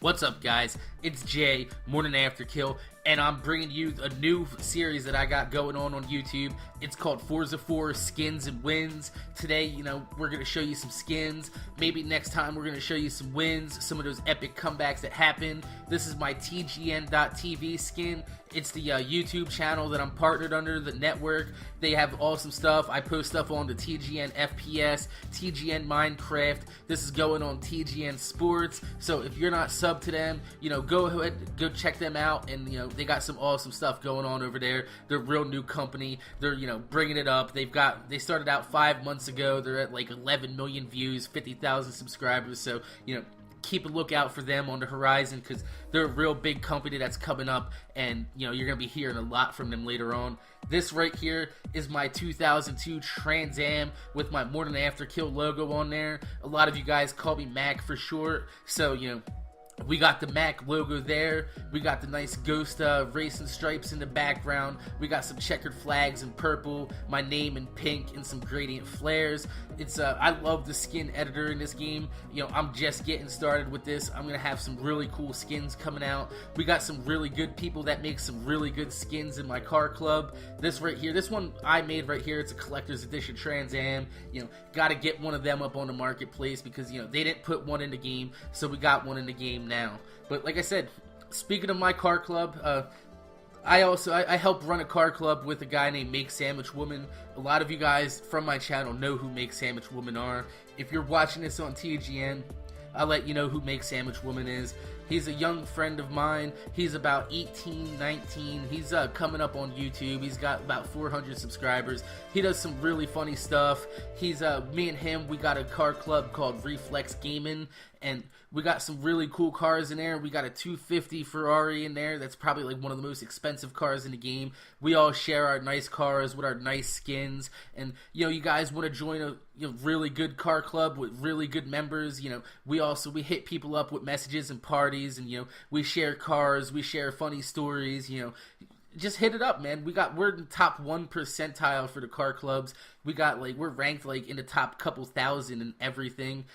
What's up, guys? It's Jay, Morning After Kill, and I'm bringing you a new series that I got going on YouTube. It's called Forza 4 Skins and Wins. Today, we're going to show you some skins. Maybe next time we're going to show you some wins, some of those epic comebacks that happened. This is my TGN.TV skin. It's the YouTube channel that I'm partnered under, the network. They have awesome stuff. I post stuff on the TGN FPS, TGN Minecraft. This is going on TGN Sports. So if you're not subbed to them, go ahead, go check them out. And, they got some awesome stuff going on over there. They're a real new company. They're, bringing it up. They started out 5 months ago. They're at like 11 million views, 50,000 subscribers. So, keep a lookout for them on the horizon because they're a real big company that's coming up, and you're gonna be hearing a lot from them later on. This right here is my 2002 Trans Am with my Morning After Kill logo on there. A lot of you guys call me MAK for short, so we got the MAK logo there. We got the nice ghost racing stripes in the background. We got some checkered flags in purple, my name in pink, and some gradient flares. It's I love the skin editor in this game. I'm just getting started with this. I'm gonna have some really cool skins coming out. We got some really good people that make some really good skins in my car club. This right here, this one I made right here. It's a collector's edition Trans Am. Got to get one of them up on the marketplace because they didn't put one in the game, so we got one in the game now. But like I said, speaking of my car club, I help run a car club with a guy named Make Sandwich Woman. A lot of you guys from my channel know who Make Sandwich Woman are. If you're watching this on TGN, I'll let you know who Make Sandwich Woman is. He's a young friend of mine. He's about 18, 19. He's coming up on YouTube. He's got about 400 subscribers. He does some really funny stuff. He's me and him, we got a car club called Reflex Gaming, and we got some really cool cars in there. We got a 250 Ferrari in there. That's probably like one of the most expensive cars in the game. We all share our nice cars with our nice skins. And you guys want to join a really good car club with really good members. We hit people up with messages and parties, and we share cars, we share funny stories. Just hit it up, man. We're in the top 1 percentile for the car clubs. We're ranked in the top couple thousand and everything.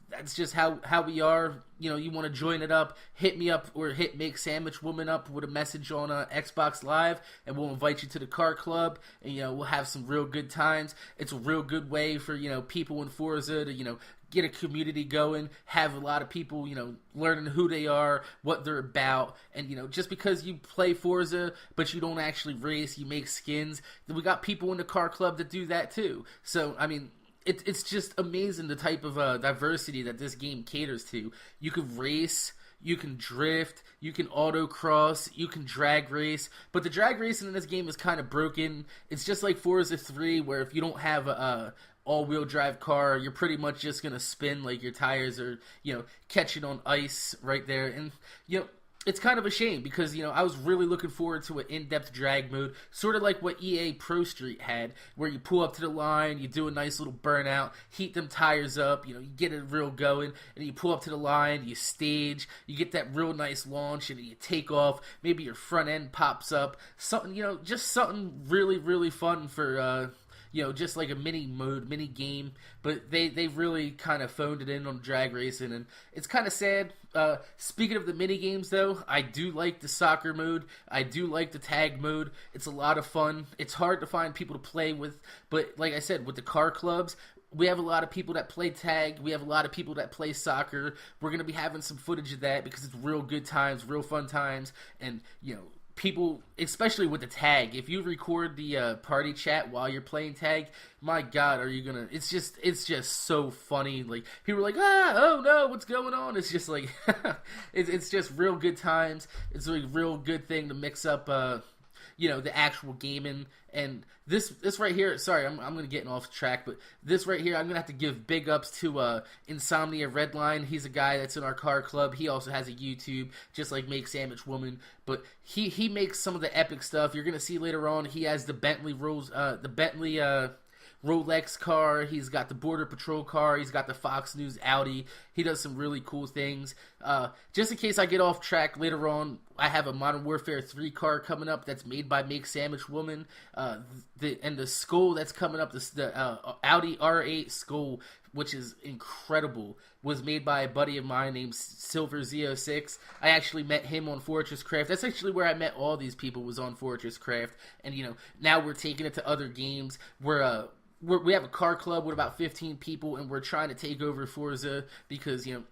That's just how we are. You want to join it up, hit me up or hit Make Sandwich Woman up with a message on Xbox Live, and we'll invite you to the car club, and we'll have some real good times. It's a real good way for people in Forza to get a community going, have a lot of people learning who they are, what they're about, and just because you play Forza but you don't actually race, you make skins. We got people in the car club that do that too. So I mean, it's just amazing the type of diversity that this game caters to. You can race, you can drift, you can autocross, you can drag race, but the drag racing in this game is kind of broken. It's just like Forza 3, where if you don't have a all-wheel drive car, you're pretty much just gonna spin like your tires are catching on ice right there. And it's kind of a shame because, I was really looking forward to an in-depth drag mode, sort of like what EA Pro Street had, where you pull up to the line, you do a nice little burnout, heat them tires up, you get it real going, and you pull up to the line, you stage, you get that real nice launch, and you take off, maybe your front end pops up, something, just something really, really fun for, just like a mini game, but they really kind of phoned it in on drag racing, and it's kind of sad. Speaking of the mini games, though, I do like the soccer mode. I do like the tag mode. It's a lot of fun. It's hard to find people to play with, but like I said, with the car clubs, we have a lot of people that play tag. We have a lot of people that play soccer. We're going to be having some footage of that because it's real good times, real fun times, and people, especially with the tag, if you record the party chat while you're playing tag, my god, are you gonna, it's just so funny. Like, people are like, oh no, what's going on? It's just like it's just real good times. It's a real good thing to mix up the actual gaming. And this right here, sorry, I'm gonna get off track, but this right here, I'm gonna have to give big ups to Insomnia Redline. He's a guy that's in our car club. He also has a YouTube, just like Make Sandwich Woman, but he makes some of the epic stuff. You're gonna see later on. He has the Bentley Rolex car, he's got the Border Patrol car, he's got the Fox News Audi. He does some really cool things. Just in case I get off track later on, I have a Modern Warfare 3 car coming up that's made by Make Sandwich Woman. And the Skull that's coming up, the Audi R8 Skull, which is incredible, was made by a buddy of mine named Silver06. I actually met him on Fortress Craft. That's actually where I met all these people, was on Fortress Craft. And, you know, now we're taking it to other games. We have a car club with about 15 people, and we're trying to take over Forza because, you know,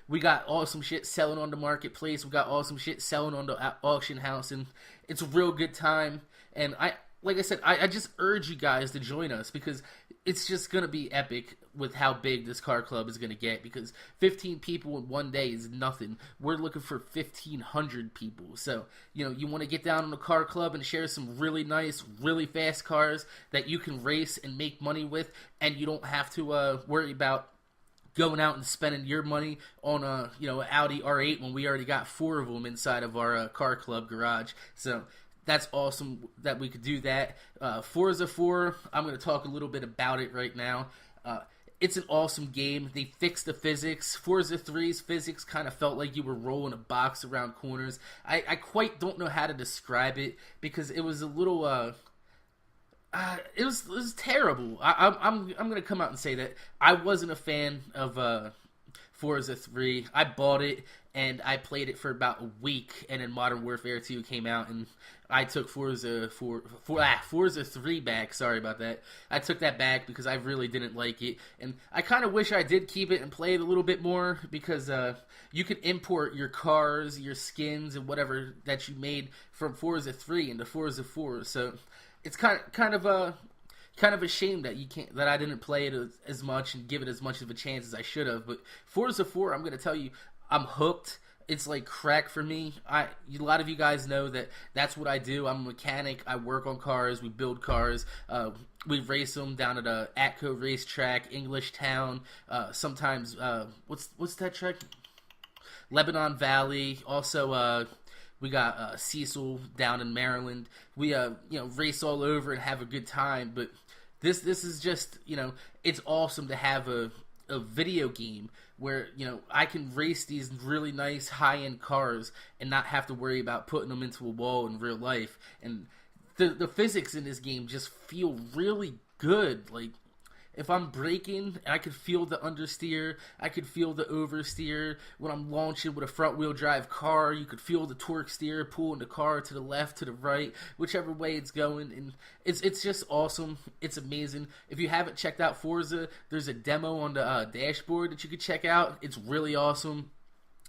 we got awesome shit selling on the marketplace. We got awesome shit selling on the auction house, and it's a real good time. And like I said, I just urge you guys to join us because it's just going to be epic with how big this car club is going to get, because 15 people in one day is nothing. We're looking for 1,500 people. So, you know, you want to get down on the car club and share some really nice, really fast cars that you can race and make money with, and you don't have to worry about going out and spending your money on a, you know, Audi R8 when we already got 4 of them inside of our car club garage. So that's awesome that we could do that. Forza 4, I'm going to talk a little bit about it right now. It's an awesome game. They fixed the physics. Forza 3's physics kind of felt like you were rolling a box around corners. I quite don't know how to describe it because it was a little it was terrible. I'm gonna come out and say that I wasn't a fan of Forza 3. I bought it and I played it for about a week, and then Modern Warfare 2 came out, and I took Forza 3 back. Sorry about that. I took that back because I really didn't like it, and I kind of wish I did keep it and play it a little bit more, because you can import your cars, your skins, and whatever that you made from Forza 3 into Forza 4. So it's kind of a shame that that I didn't play it as much and give it as much of a chance as I should have. But Forza 4, I'm going to tell you, I'm hooked. It's like crack for me. A lot of you guys know that that's what I do. I'm a mechanic. I work on cars. We build cars. We race them down at a Atco racetrack, English Town. Sometimes what's that track? Lebanon Valley. Also, we got Cecil down in Maryland. We you know, race all over and have a good time. But this is just, you know, it's awesome to have a video game where, you know, I can race these really nice high-end cars and not have to worry about putting them into a wall in real life. And the physics in this game just feel really good. Like, if I'm braking, I could feel the understeer, I could feel the oversteer. When I'm launching with a front-wheel drive car, you could feel the torque steer pulling the car to the left, to the right, whichever way it's going. And it's just awesome. It's amazing. If you haven't checked out Forza, there's a demo on the dashboard that you could check out. It's really awesome.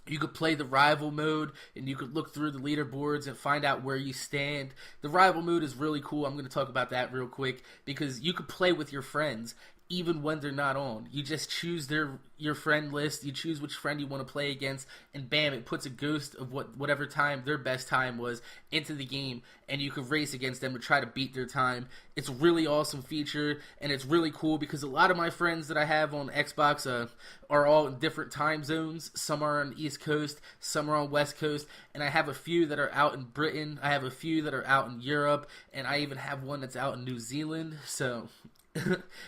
You could play the rival mode, and you could look through the leaderboards and find out where you stand. The rival mode is really cool. I'm going to talk about that real quick, because you could play with your friends even when they're not on. You just choose your friend list, you choose which friend you want to play against, and bam, it puts a ghost of whatever time their best time was into the game, and you can race against them to try to beat their time. It's a really awesome feature, and it's really cool because a lot of my friends that I have on Xbox are all in different time zones. Some are on the East Coast, some are on West Coast, and I have a few that are out in Britain, I have a few that are out in Europe, and I even have one that's out in New Zealand. So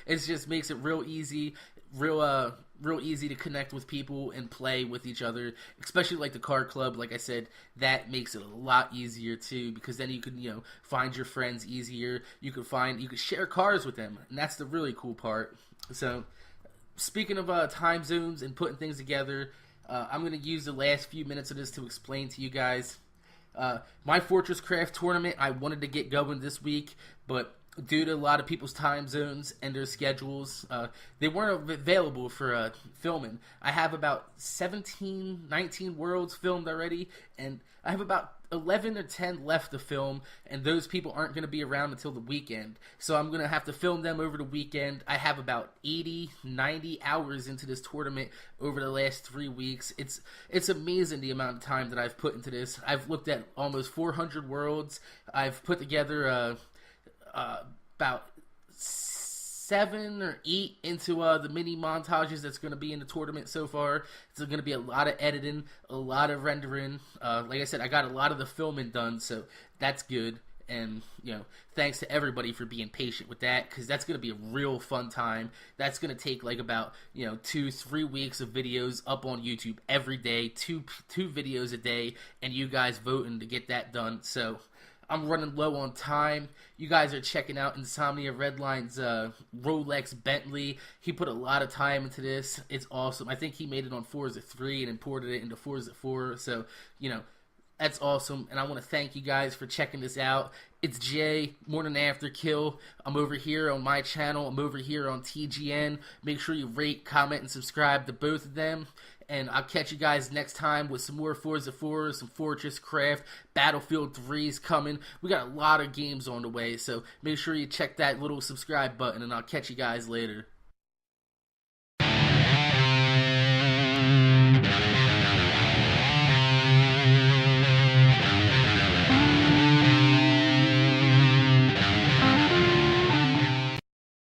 it just makes it real easy to connect with people and play with each other, especially like the car club. Like I said, that makes it a lot easier too, because then you can, you know, find your friends easier. You can share cars with them, and that's the really cool part. So speaking of time zones and putting things together, I'm going to use the last few minutes of this to explain to you guys my Fortress Craft tournament. I wanted to get going this week, but due to a lot of people's time zones and their schedules, they weren't available for filming. I have about 19 worlds filmed already, and I have about 11 or 10 left to film, and those people aren't going to be around until the weekend. So I'm going to have to film them over the weekend. I have about 90 hours into this tournament over the last 3 weeks. It's amazing the amount of time that I've put into this. I've looked at almost 400 worlds. I've put together about 7 or 8 into the mini montages that's going to be in the tournament so far. It's going to be a lot of editing, a lot of rendering. Like I said, I got a lot of the filming done, so that's good. And, you know, thanks to everybody for being patient with that, because that's going to be a real fun time. That's going to take like about, you know, 2-3 weeks of videos up on YouTube every day, two videos a day, and you guys voting to get that done. So I'm running low on time. You guys are checking out Insomnia Redline's Rolex Bentley. He put a lot of time into this. It's awesome. I think he made it on Forza 3 and imported it into Forza 4. So, you know, that's awesome, and I want to thank you guys for checking this out. It's Jay, Morning After Kill. I'm over here on my channel. I'm over here on TGN. Make sure you rate, comment, and subscribe to both of them. And I'll catch you guys next time with some more Forza 4, some Fortress Craft, Battlefield 3 is coming. We got a lot of games on the way, so make sure you check that little subscribe button, and I'll catch you guys later.